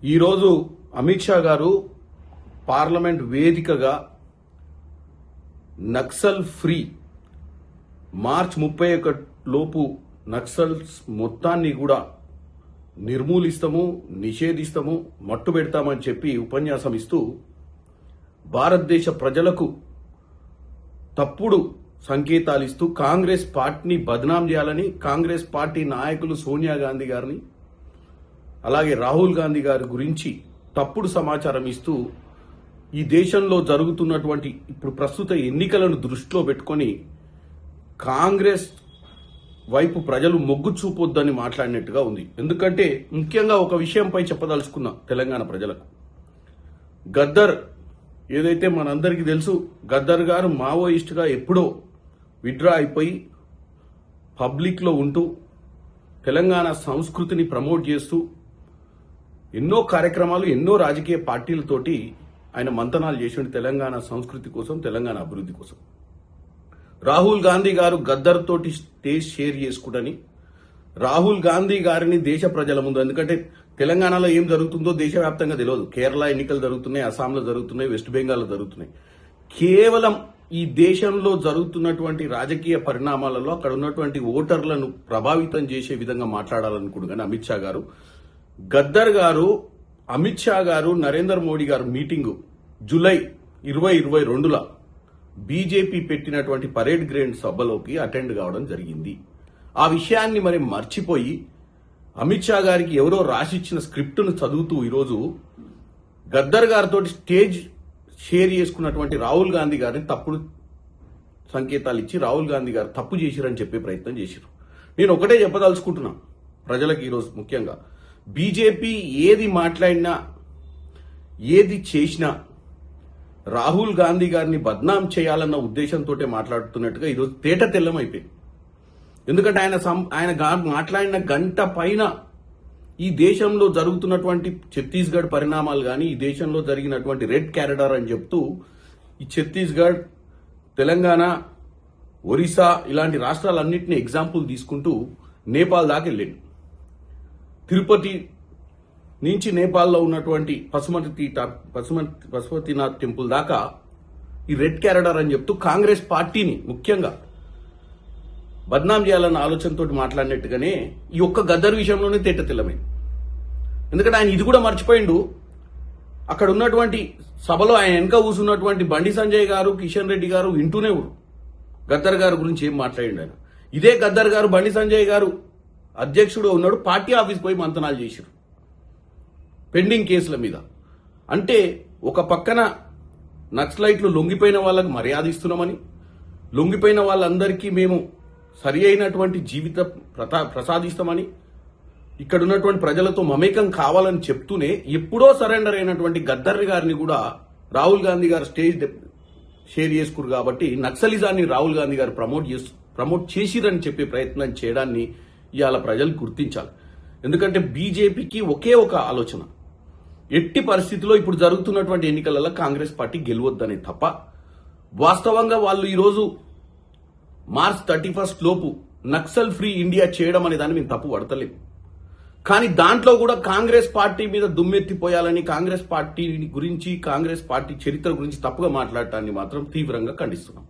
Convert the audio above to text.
ఈరోజు అమిత్ షా గారు పార్లమెంట్ వేదికగా నక్సల్ ఫ్రీ మార్చ్ 31 లోపు నక్సల్స్ మొత్తాన్ని కూడా నిర్మూలిస్తాము, నిషేధిస్తాము, మట్టు పెడతామని చెప్పి ఉపన్యాసం ఇస్తూ భారతదేశ ప్రజలకు తప్పుడు సంకేతాలు ఇస్తూ కాంగ్రెస్ పార్టీని బదనాం చేయాలని కాంగ్రెస్ పార్టీ నాయకులు సోనియా గాంధీ గారిని అలాగే రాహుల్ గాంధీ గారి గురించి తప్పుడు సమాచారం ఇస్తూ ఈ దేశంలో జరుగుతున్నటువంటి ఇప్పుడు ప్రస్తుత ఎన్నికలను దృష్టిలో పెట్టుకొని కాంగ్రెస్ వైపు ప్రజలు మొగ్గు చూపొద్దని మాట్లాడినట్టుగా ఉంది. ఎందుకంటే ముఖ్యంగా ఒక విషయంపై చెప్పదలుచుకున్నా తెలంగాణ ప్రజలకు. గద్దర్ ఏదైతే మనందరికీ తెలుసు, గద్దర్ గారు మావోయిస్టుగా ఎప్పుడో విత్డ్రా అయిపోయి పబ్లిక్లో ఉంటూ తెలంగాణ సంస్కృతిని ప్రమోట్ చేస్తూ ఎన్నో కార్యక్రమాలు ఎన్నో రాజకీయ పార్టీలతోటి ఆయన మంతనాలు చేసిండు తెలంగాణ సంస్కృతి కోసం, తెలంగాణ అభివృద్ధి కోసం. రాహుల్ గాంధీ గారు గద్దర్ తోటి స్టేజ్ షేర్ చేసుకుంటని రాహుల్ గాంధీ గారిని దేశ ప్రజల ముందు, ఎందుకంటే తెలంగాణలో ఏం జరుగుతుందో దేశవ్యాప్తంగా తెలియదు. కేరళ ఎన్నికలు జరుగుతున్నాయి, అస్సాంలో జరుగుతున్నాయి, వెస్ట్ బెంగాల్లో జరుగుతున్నాయి. కేవలం ఈ దేశంలో జరుగుతున్నటువంటి రాజకీయ పరిణామాలలో అక్కడ ఉన్నటువంటి ఓటర్లను ప్రభావితం చేసే విధంగా మాట్లాడాలనుకుంటున్నాను అమిత్ షా గారు. గద్దర్ గారు, అమిత్ షా గారు, నరేంద్ర మోడీ గారు మీటింగు జూలై 2022లో బీజేపీ పెట్టినటువంటి పరేడ్ గ్రౌండ్ సభలోకి అటెండ్ కావడం జరిగింది. ఆ విషయాన్ని మరి మర్చిపోయి అమిత్ షా గారికి ఎవరో రాసిచ్చిన స్క్రిప్ట్ను చదువుతూ ఈరోజు గద్దర్ గారితో స్టేజ్ షేర్ చేసుకున్నటువంటి రాహుల్ గాంధీ గారిని తప్పుడు సంకేతాలు ఇచ్చి రాహుల్ గాంధీ గారు తప్పు చేసిరని చెప్పే ప్రయత్నం చేశారు. నేను ఒకటే చెప్పదలుచుకుంటున్నా ప్రజలకు ఈరోజు ముఖ్యంగా, బీజేపీ ఏది మాట్లాడినా ఏది చేసినా రాహుల్ గాంధీ గారిని బద్నాం చేయాలన్న ఉద్దేశంతో మాట్లాడుతున్నట్టుగా ఈరోజు తేట తెల్లమైపోయింది. ఎందుకంటే ఆయన మాట్లాడిన గంట పైన ఈ దేశంలో జరుగుతున్నటువంటి ఛత్తీస్గఢ్ పరిణామాలు కానీ, ఈ దేశంలో జరిగినటువంటి రెడ్ క్యారిడార్ అని చెప్తూ ఈ ఛత్తీస్గఢ్, తెలంగాణ, ఒరిస్సా ఇలాంటి రాష్ట్రాలన్నింటినీ ఎగ్జాంపుల్ తీసుకుంటూ నేపాల్ దాకా వెళ్ళింది. తిరుపతి నుంచి నేపాల్లో ఉన్నటువంటి పశుపతినాథ్ టెంపుల్ దాకా ఈ రెడ్ క్యారిడార్ అని చెప్తూ కాంగ్రెస్ పార్టీని ముఖ్యంగా బద్నాం చేయాలన్న ఆలోచనతో మాట్లాడినట్టుగానే ఈ ఒక్క గద్దర్ విషయంలోనే తేట తెల్లమైంది. ఎందుకంటే ఆయన ఇది కూడా మర్చిపోయిండు. అక్కడ ఉన్నటువంటి సభలో ఆయన వెనక కూర్చున్నటువంటి బండి సంజయ్ గారు, కిషన్ రెడ్డి గారు వింటూనే ఉన్నారు గద్దర్ గారి గురించి ఏం మాట్లాడిండు ఆయన. ఇదే గద్దర్ గారు, బండి సంజయ్ గారు అధ్యక్షుడు ఉన్నాడు, పార్టీ ఆఫీస్ పోయి మంతనాలు చేశారు పెండింగ్ కేసుల మీద. అంటే ఒక పక్కన నక్సలైట్లు లొంగిపోయిన వాళ్ళకు మర్యాద ఇస్తున్నామని, లొంగిపోయిన వాళ్ళందరికీ మేము సరి అయినటువంటి జీవిత ప్రసాదిస్తామని, ఇక్కడ ఉన్నటువంటి ప్రజలతో మమేకం కావాలని చెప్తూనే ఎప్పుడో సరెండర్ అయినటువంటి గద్దర్ గారిని కూడా రాహుల్ గాంధీ గారు స్టేజ్ షేర్ చేసుకున్నారు. కాబట్టి నక్సలిజాన్ని రాహుల్ గాంధీ గారు ప్రమోట్ చేసిరని చెప్పే ప్రయత్నం చేయడాన్ని ఇవాళ ప్రజలు గుర్తించాలి. ఎందుకంటే బీజేపీకి ఒకే ఒక ఆలోచన, ఎట్టి పరిస్థితిలో ఇప్పుడు జరుగుతున్నటువంటి ఎన్నికలలో కాంగ్రెస్ పార్టీ గెలవద్దనే తప్ప, వాస్తవంగా వాళ్ళు ఈరోజు మార్చ్ 31 లోపు నక్సల్ ఫ్రీ ఇండియా చేయడం అనే దాన్ని మేము తప్పు పడతలేము. కానీ దాంట్లో కూడా కాంగ్రెస్ పార్టీ మీద దుమ్మెత్తిపోయాలని, కాంగ్రెస్ పార్టీ గురించి, కాంగ్రెస్ పార్టీ చరిత్ర గురించి తప్పుగా మాట్లాడటాన్ని మాత్రం తీవ్రంగా ఖండిస్తున్నాం.